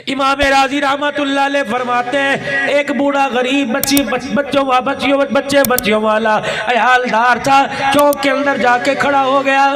امام راضی رحمت اللہ علیہ فرماتے ہیں ایک بوڑھا غریب بچیوں والا عیالدار تھا، چوک کے اندر جا کے کھڑا ہو گیا۔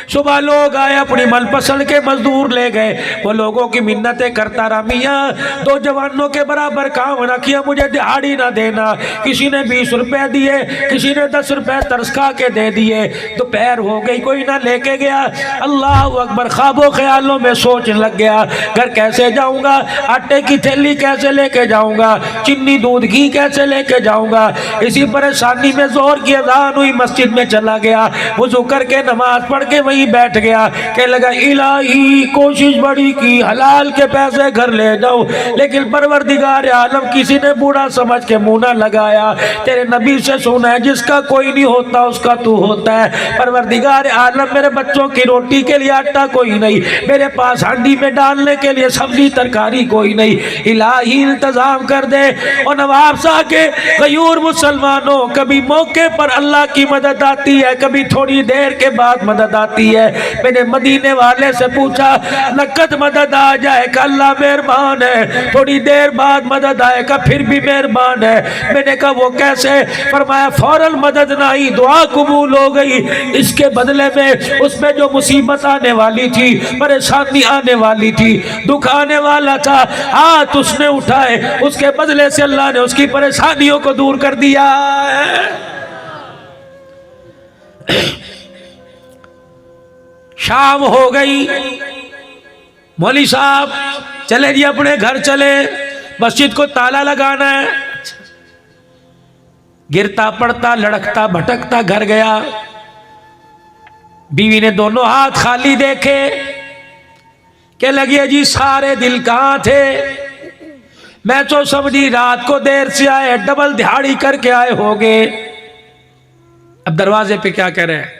صبح لوگ آئے، اپنی من پسند کے مزدور لے گئے، وہ لوگوں کی منتیں کرتا رہا، میاں 2 جوانوں کے برابر کام نہ کیا، مجھے دہاڑی نہ دینا۔ کسی نے 20 روپے دیے، کسی نے 10 روپے ترس کھا کے دے دیے۔ دوپہر ہو گئی، کوئی نہ لے کے گیا۔ اللہ اکبر، خواب و خیالوں میں سوچنے لگ گیا، گھر کیسے جاؤں گا، آٹے کی تھیلی کیسے لے کے جاؤں گا، چینی دودھ گھی کیسے لے کے جاؤں گا۔ اسی پریشانی میں ظہر کی اذان ہوئی، مسجد میں چلا گیا، وضو کر کے نماز پڑھ کے وہیں بیٹھ گیا، کہنے لگا الہی کوشش بڑی کی، حلال کے پیسے گھر لے جاؤ، لیکن پروردگار عالم کسی نے بوڑھا سمجھ کے منہ نہ لگایا۔ تیرے نبی سے سنا ہے جس کا کوئی نہیں ہوتا اس کا تو ہوتا ہے۔ پروردگار عالم میرے بچوں کی روٹی کے لیے آٹا کوئی نہیں، میرے پاس ہانڈی میں ڈالنے کے لیے سبزی ترکاری کوئی نہیں، الہی انتظام کر دے۔ اور نواب صاحب کے غیور مسلمانوں، کبھی موقع پر اللہ کی مدد آتی ہے، کبھی تھوڑی دیر کے بعد مدد آتی ہے۔ میں نے مدینے والے سے پوچھا نقد مدد آ جائے کہ اللہ مہربان ہے، تھوڑی دیر بعد مدد آئے گا پھر بھی مہربان ہے۔ میں نے کہا وہ کیسے؟ فرمایا فوراً مدد نہ آئی، دعا قبول ہو گئی، اس کے بدلے میں اس میں جو مصیبت آنے والی تھی، پریشانی آنے والی تھی، دکھ آنے والا تھا، ہاتھ اس نے اٹھائے، اس کے بدلے سے اللہ نے اس کی پریشانیوں کو دور کر دیا ہے۔ شام ہو گئی، مولوی صاحب چلے جی اپنے گھر چلے، مسجد کو تالا لگانا ہے۔ گرتا پڑتا لڑکتا بھٹکتا گھر گیا، بیوی نے دونوں ہاتھ خالی دیکھے، کہ لگے جی سارے دل کہاں تھے؟ میں تو سمجھی رات کو دیر سے آئے، ڈبل دہاڑی کر کے آئے ہوگے۔ اب دروازے پہ کیا کہہ رہے ہیں؟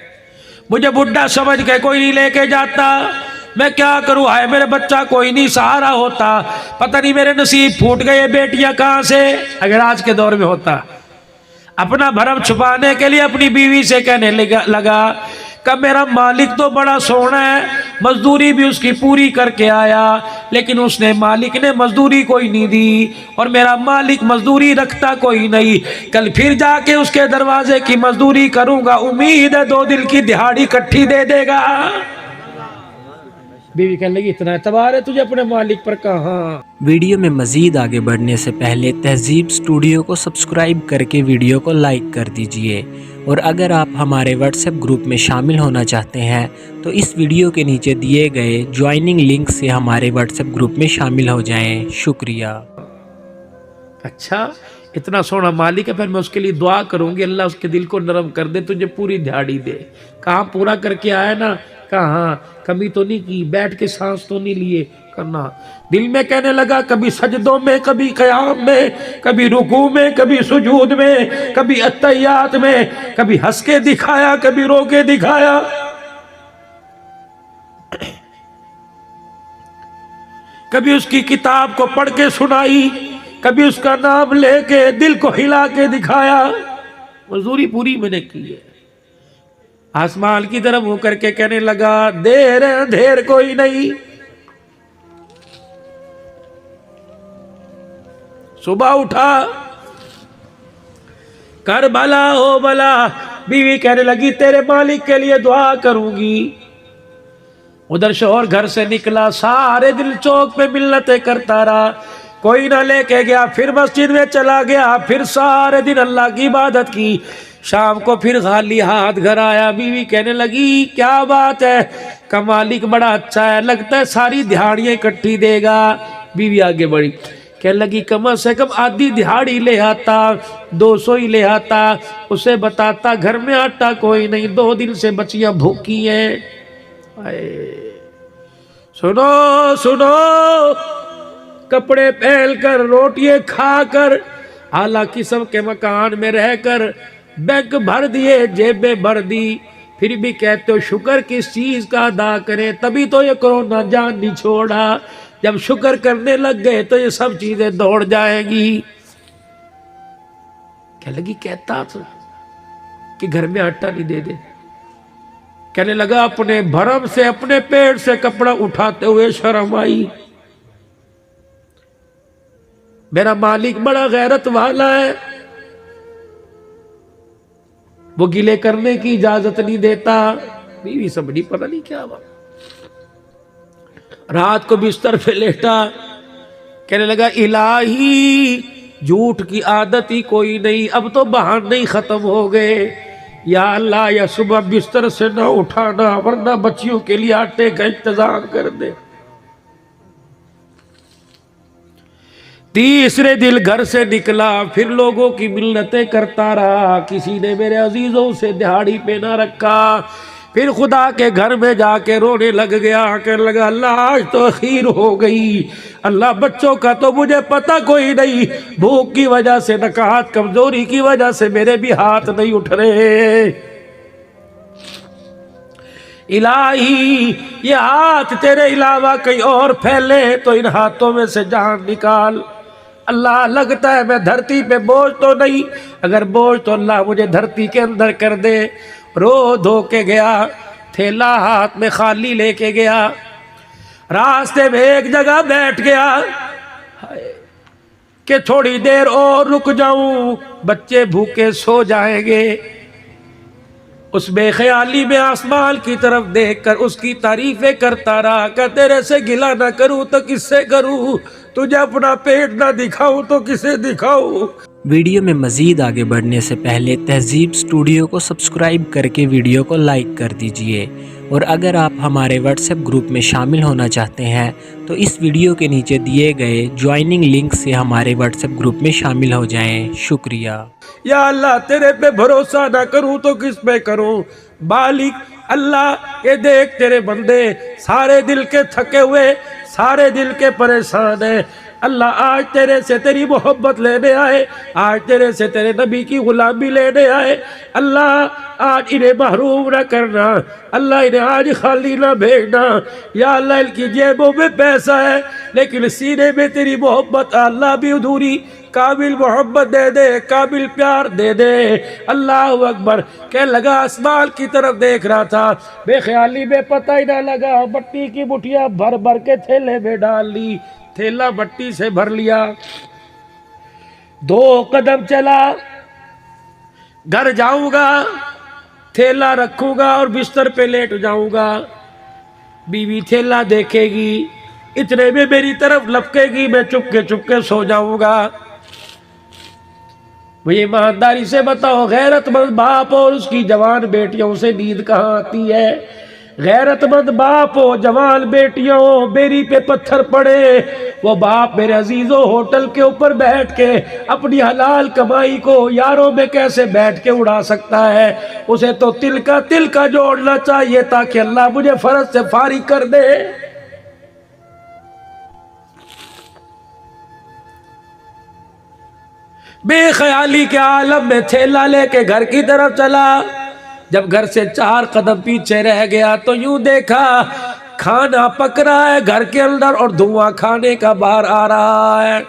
مجھے بڈھا سمجھ کے کوئی نہیں لے کے جاتا، میں کیا کروں، ہائے میرے بچہ کوئی نہیں سہارا ہوتا، پتہ نہیں میرے نصیب پھوٹ گئے بیٹیاں کہاں سے۔ اگر آج کے دور میں ہوتا، اپنا بھرم چھپانے کے لیے اپنی بیوی سے کہنے لگا کہ میرا مالک تو بڑا سونا ہے، مزدوری بھی اس کی پوری کر کے آیا، لیکن اس نے مالک نے مزدوری کوئی نہیں دی، اور میرا مالک مزدوری رکھتا کوئی نہیں، کل پھر جا کے اس کے دروازے کی مزدوری کروں گا، امید ہے 2 دن کی دہاڑی کٹھی دے دے گا۔ بیوی کہنے لگی اتنا اعتبار ہے تجھے اپنے مالک پر؟ کہاں۔ ویڈیو میں مزید آگے بڑھنے سے پہلے تہذیب سٹوڈیو کو سبسکرائب کر کے ویڈیو کو لائک کر دیجئے، اور اگر آپ ہمارے واٹس ایپ گروپ میں شامل ہونا چاہتے ہیں تو اس ویڈیو کے نیچے دیے گئے جوائننگ لنک سے ہمارے واٹس ایپ گروپ میں شامل ہو جائیں۔ شکریہ۔ اچھا اتنا سونا مالک ہے، پھر میں اس کے لیے دعا کروں گی اللہ اس کے دل کو نرم کر دے، تجھے پوری دہاڑی دے۔ کہاں پورا کر کے آیا نا، کہاں کمی تو نہیں کی، بیٹھ کے سانس تو نہیں لیے کرنا۔ دل میں کہنے لگا کبھی سجدوں میں، کبھی قیام میں، کبھی رکوع میں، کبھی سجود میں، کبھی اتحیات میں، کبھی ہنس کے دکھایا، کبھی رو کے دکھایا۔ کبھی اس کی کتاب کو پڑھ کے سنائی، کبھی اس کا نام لے کے دل کو ہلا کے دکھایا۔ مزدوری پوری میں نے کی ہے۔ آسمان کی طرف ہو کر کے کہنے لگا دیر اندھیر کوئی نہیں۔ صبح اٹھا، کر بھلا ہو بھلا، بیوی کہنے لگی تیرے مالک کے لیے دعا کروں گی۔ ادھر شوہر گھر سے نکلا، سارے دن چوک پہ منتیں کرتا رہا، کوئی نہ لے کے گیا، پھر مسجد میں چلا گیا، پھر سارے دن اللہ کی عبادت کی، شام کو پھر خالی ہاتھ گھر آیا۔ بیوی کہنے لگی کیا بات ہے کہ مالک بڑا اچھا ہے، لگتا ہے ساری دہاڑیاں اکٹھی دے گا۔ بیوی آگے بڑھی، کہنے لگی کم سے کم آدھی دہاڑی لے آتا، 200 ہی لے آتا، اسے بتاتا گھر میں آٹا کوئی نہیں، 2 دن سے بچیاں بھوکی ہیں۔ سنو سنو، کپڑے پہن کر، روٹیاں کھا کر، اعلیٰ قسم کے مکان میں رہ کر، بینک بھر دیے، جیبیں بھر دی، پھر بھی کہتے ہو شکر کس چیز کا ادا کریں، تبھی تو یہ کرونا جان نہیں چھوڑا، جب شکر کرنے لگ گئے تو یہ سب چیزیں دوڑ جائیں گی۔ کہنے لگی کہتا تھا کہ گھر میں آٹا نہیں دے دے، کہنے لگا اپنے بھرم سے، اپنے پیٹ سے کپڑا اٹھاتے ہوئے شرم آئی، میرا مالک بڑا غیرت والا ہے، وہ گلے کرنے کی اجازت نہیں دیتا۔ بیوی سمجھی پتہ نہیں کیا ہوا، رات کو بستر پہ لیٹا، کہنے لگا الہی جھوٹ کی عادت ہی کوئی نہیں، اب تو بہانے ہی ختم ہو گئے، یا اللہ یا صبح بستر سے نہ اٹھانا ورنہ بچیوں کے لیے آٹے کا انتظام کر دے۔ تیسرے دل گھر سے نکلا، پھر لوگوں کی منتیں کرتا رہا، کسی نے میرے عزیزوں سے دہاڑی پہ نہ رکھا، پھر خدا کے گھر میں جا کے رونے لگ گیا، کہنے لگا اللہ آج تو اخیر ہو گئی، اللہ بچوں کا تو مجھے پتہ کوئی نہیں، بھوک کی وجہ سے نکاحت، کمزوری کی وجہ سے میرے بھی ہاتھ نہیں اٹھ رہے، الہی یہ ہاتھ تیرے علاوہ کہیں اور پھیلے تو ان ہاتھوں میں سے جان نکال۔ اللہ لگتا ہے میں دھرتی پہ بوجھ تو نہیں، اگر بوجھ تو اللہ مجھے دھرتی کے اندر کر دے۔ رو دھو کے گیا، تھیلا ہاتھ میں خالی لے کے گیا، راستے میں ایک جگہ بیٹھ گیا کہ تھوڑی دیر اور رک جاؤں، بچے بھوکے سو جائیں گے۔ اس بے خیالی میں آسمان کی طرف دیکھ کر اس کی تعریفیں کرتا رہا کہ تیرے سے گلہ نہ کروں تو کس سے کروں، تجھے اپنا پیٹ نہ دکھاؤں تو کسے دکھاؤں۔ ویڈیو میں مزید آگے بڑھنے سے پہلے تہذیب اسٹوڈیو کو سبسکرائب کر کے ویڈیو کو لائک کر دیجئے، اور اگر آپ ہمارے واٹس ایپ گروپ میں شامل ہونا چاہتے ہیں تو اس ویڈیو کے نیچے دیے گئے جوائننگ لنک سے ہمارے واٹس ایپ گروپ میں شامل ہو جائیں۔ شکریہ۔ یا اللہ تیرے پہ بھروسہ نہ کروں تو کس پہ کروں، مالک اللہ یہ دیکھ تیرے بندے سارے دل کے تھکے ہوئے، سارے دل کے پریشان ہیں، اللہ آج تیرے سے تیری محبت لینے آئے، آج تیرے سے تیرے نبی کی غلامی لینے آئے، اللہ آج انہیں محروم نہ کرنا، اللہ انہیں آج خالی نہ بھیجنا، یا اللہ ان کی جیبوں میں پیسہ ہے لیکن سینے میں تیری محبت اللہ بھی ادھوری، کامل محبت دے دے، کامل پیار دے دے۔ اللہ اکبر کہ لگا آسمان کی طرف دیکھ رہا تھا، بے خیالی میں پتہ ہی نہ لگا مٹی کی مٹھیاں بھر بھر کے تھیلے میں ڈال لی، تھیلا مٹی سے بھر لیا، 2 قدم چلا، گھر جاؤں گا، تھیلا رکھوں گا اور بستر پہ لیٹ جاؤں گا، بیوی تھیلا دیکھے گی، اتنے میں میری طرف لپکے گی، میں چپ کے سو جاؤں گا۔ مجھے ایمانداری سے بتاؤ غیرت مند باپ اور اس کی جوان بیٹیوں سے نیند کہاں آتی ہے؟ غیرت مند باپ ہو، جوان بیٹیوں میری پہ پتھر پڑے، وہ باپ میرے عزیزوں ہوٹل کے اوپر بیٹھ کے اپنی حلال کمائی کو یاروں میں کیسے بیٹھ کے اڑا سکتا ہے؟ اسے تو تل کا جوڑنا چاہیے تاکہ اللہ مجھے فرض سے فارغ کر دے۔ بے خیالی کے عالم میں تھیلا لے کے گھر کی طرف چلا، جب گھر سے 4 قدم پیچھے رہ گیا تو یوں دیکھا کھانا پک رہا ہے گھر کے اندر اور دھواں کھانے کا باہر آ رہا ہے،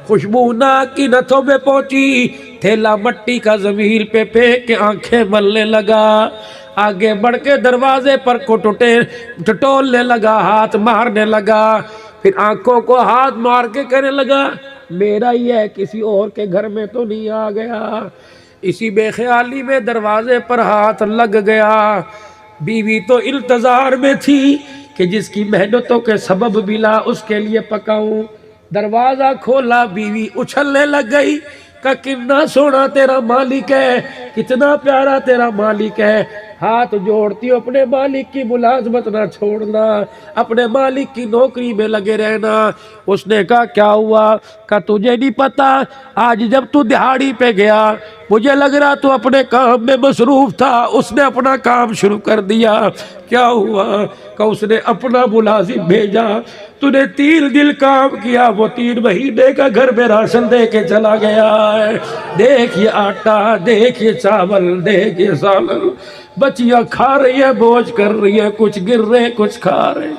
خوشبو ناک کی نتھوں میں پہنچی، تھیلا مٹی کا زمین پہ پھینک کے آنکھیں ملنے لگا، آگے بڑھ کے دروازے پر کو ٹٹولنے لگا، ہاتھ مارنے لگا، پھر آنکھوں کو ہاتھ مار کے کہنے لگا میرا ہی ہے، کسی اور کے گھر میں تو نہیں آ گیا۔ اسی بے خیالی میں دروازے پر ہاتھ لگ گیا، بیوی تو انتظار میں تھی کہ جس کی محنتوں کے سبب ملا اس کے لیے پکاؤں، دروازہ کھولا، بیوی اچھلنے لگ گئی کہ کتنا سونا تیرا مالک ہے، کتنا پیارا تیرا مالک ہے، ہاتھ جوڑتی ہو اپنے مالک کی ملازمت نہ چھوڑنا، اپنے مالک کی نوکری میں لگے رہنا۔ اس نے کہا کیا ہوا؟ کہا تجھے نہیں پتا آج جب تو دہاڑی پہ گیا مجھے لگ رہا تو اپنے کام میں مصروف تھا، اس نے اپنا کام شروع کر دیا، کیا ہوا؟ کہ اس نے اپنا ملازم بھیجا، تو نے 3 دن کام کیا، وہ 3 مہینے کا گھر میں راشن دے کے چلا گیا ہے، دیکھ یہ آٹا، دیکھ یہ چاول، دیکھ یہ سالن، بچیاں کھا رہی ہیں، بوجھ کر رہی ہیں، کچھ گر رہے کچھ کھا رہے،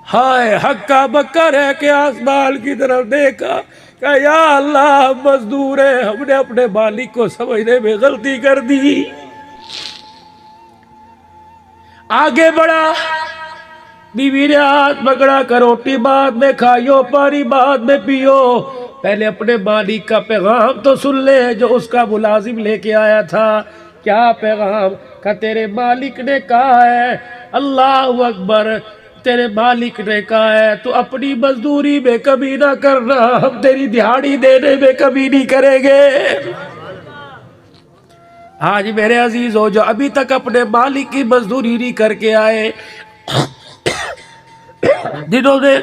ہائے ہکا بکا رہ کے آسمان کی طرف دیکھا کہ یا اللہ مزدور ہے، ہم نے اپنے مالک کو سمجھنے میں غلطی کر دی۔ آگے بڑھا، بیوی نے ہاتھ پکڑا کہ روٹی بعد میں کھائیو، پانی بعد میں پیو، پہلے اپنے مالک کا پیغام تو سن لے جو اس کا ملازم لے کے آیا تھا. کیا پیغام؟ کہ تیرے مالک نے کہا ہے، اللہ اکبر، تیرے مالک نے کہا ہے تو اپنی مزدوری میں کمی نہ کرنا، ہم تیری دہاڑی دینے میں کمی نہیں کریں گے. آج میرے عزیزو جو ابھی تک اپنے مالک کی مزدوری نہیں کر کے آئے، جنہوں نے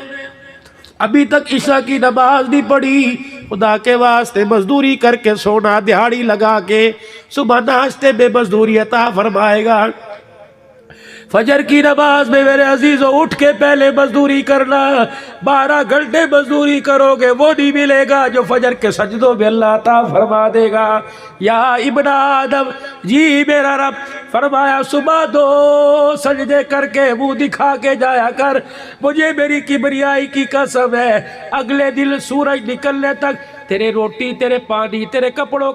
ابھی تک عشاء کی نماز نہیں پڑھی، خدا کے واسطے مزدوری کر کے سونا، دہاڑی لگا کے صبح ناشتے میں مزدوری عطا فرمائے گا. فجر کی نماز میں میرے عزیزو اٹھ کے پہلے مزدوری کرنا. 12 گھنٹے مزدوری کرو گے وہ نہیں ملے گا جو فجر کے سجدوں میں اللہ عطا فرما دے گا. یا ابن آدم، جی میرا رب فرمایا صبح 2 سجدے کر کے منہ دکھا کے جایا کر، مجھے میری کبریائی کی قسم ہے اگلے دن سورج نکلنے تک تیرے روٹی، تیرے پانی، تیرے کپڑوں